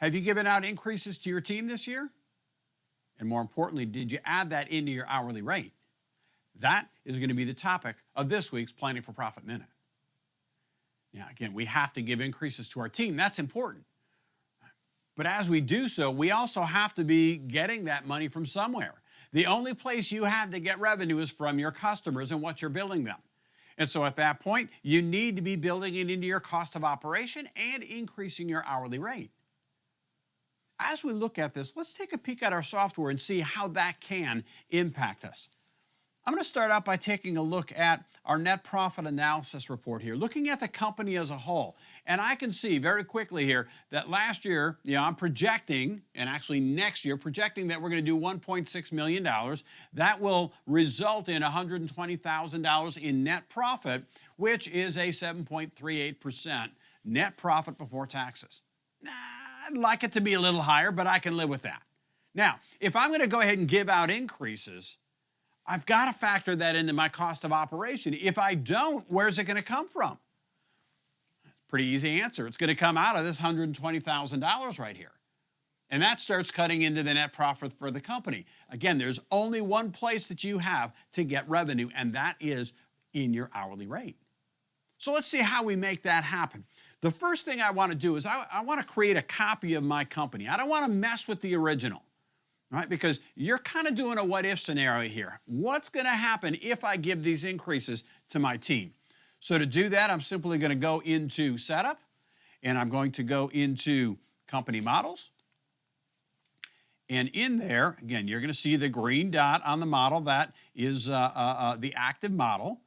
Have you given out increases to your team this year? And more importantly, did you add that into your hourly rate? That is going to be the topic of this week's Planning for Profit Minute. Now, again, we have to give increases to our team. That's important. But as we do so, we also have to be getting that money from somewhere. The only place you have to get revenue is from your customers and what you're billing them. And so at that point, you need to be building it into your cost of operation and increasing your hourly rate. As we look at this, let's take a peek at our software and see how that can impact us. I'm going to start out by taking a look at our net profit analysis report here, looking at the company as a whole. And I can see very quickly here that last year, I'm projecting, and actually next year, projecting that we're going to do $1.6 million. That will result in $120,000 in net profit, which is a 7.38% net profit before taxes. I'd like it to be a little higher, but I can live with that. Now, if I'm going to go ahead and give out increases, I've got to factor that into my cost of operation. If I don't, where's it going to come from? Pretty easy answer. It's going to come out of this $120,000 right here. And that starts cutting into the net profit for the company. Again, there's only one place that you have to get revenue, and that is in your hourly rate. So let's see how we make that happen. The first thing I want to do is I want to create a copy of my company. I don't want to mess with the original. Right? Because you're kind of doing a what-if scenario here. What's going to happen if I give these increases to my team? So to do that, I'm simply going to go into Setup, and I'm going to go into Company Models. And in there, again, you're going to see the green dot on the model. That is the active model.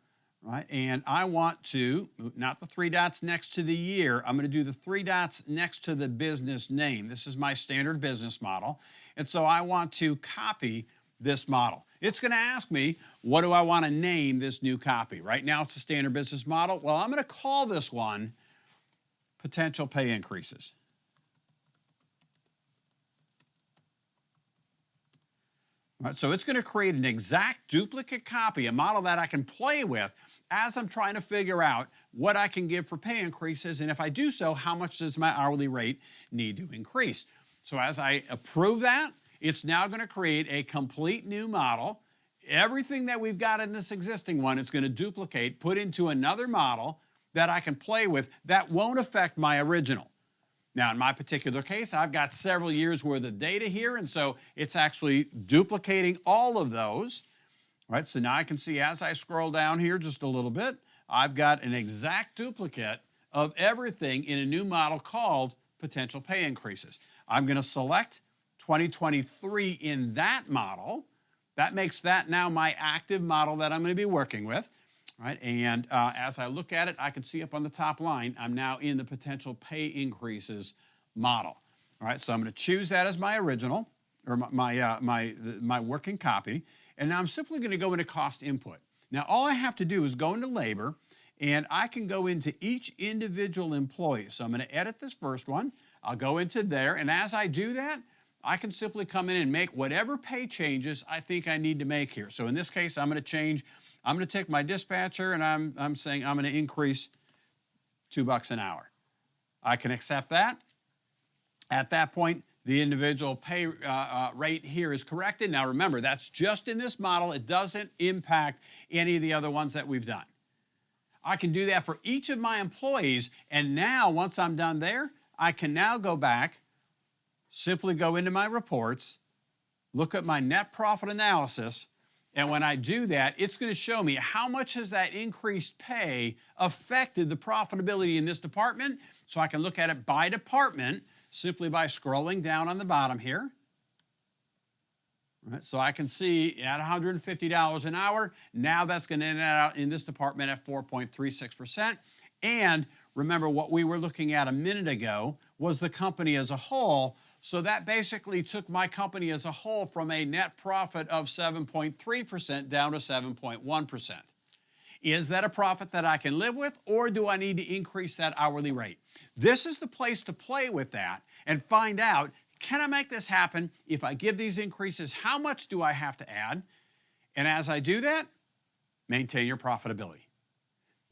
Right? And I want to, not the three dots next to the year, I'm going to do the three dots next to the business name. This is my standard business model. And so I want to copy this model. It's going to ask me, what do I want to name this new copy? Right now it's a standard business model. Well, I'm going to call this one Potential Pay Increases. All right, so it's going to create an exact duplicate copy, a model that I can play with as I'm trying to figure out what I can give for pay increases, and if I do so, how much does my hourly rate need to increase? So as I approve that, it's now going to create a complete new model. Everything that we've got in this existing one, it's going to duplicate, put into another model that I can play with that won't affect my original. Now, in my particular case, I've got several years worth of data here, and so it's actually duplicating all of those. Right, so now I can see as I scroll down here just a little bit, I've got an exact duplicate of everything in a new model called Potential Pay Increases. I'm going to select 2023 in that model. That makes that now my active model that I'm going to be working with. Right, and as I look at it, I can see up on the top line, I'm now in the Potential Pay Increases model. All right, so I'm going to choose that as my original, or my working copy. And now I'm simply going to go into cost input. Now, all I have to do is go into labor, and I can go into each individual employee. So I'm going to edit this first one. I'll go into there, and as I do that, I can simply come in and make whatever pay changes I think I need to make here. So in this case, I'm going to take my dispatcher, and I'm saying I'm going to increase $2 an hour. I can accept that. At that point, the individual pay rate here is corrected. Now remember, that's just in this model. It doesn't impact any of the other ones that we've done. I can do that for each of my employees, and now once I'm done there, I can now go back, simply go into my reports, look at my net profit analysis, and when I do that, it's going to show me how much has that increased pay affected the profitability in this department, so I can look at it by department, simply by scrolling down on the bottom here. Right, so I can see at $150 an hour, now that's going to net out in this department at 4.36%. And remember, what we were looking at a minute ago was the company as a whole. So that basically took my company as a whole from a net profit of 7.3% down to 7.1%. Is that a profit that I can live with, or do I need to increase that hourly rate? This is the place to play with that and find out, can I make this happen? If I give these increases, how much do I have to add? And as I do that, maintain your profitability.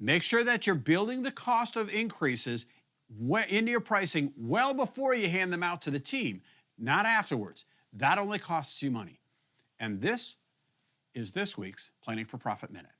Make sure that you're building the cost of increases into your pricing well before you hand them out to the team, not afterwards. That only costs you money. And this is this week's Planning for Profit Minute.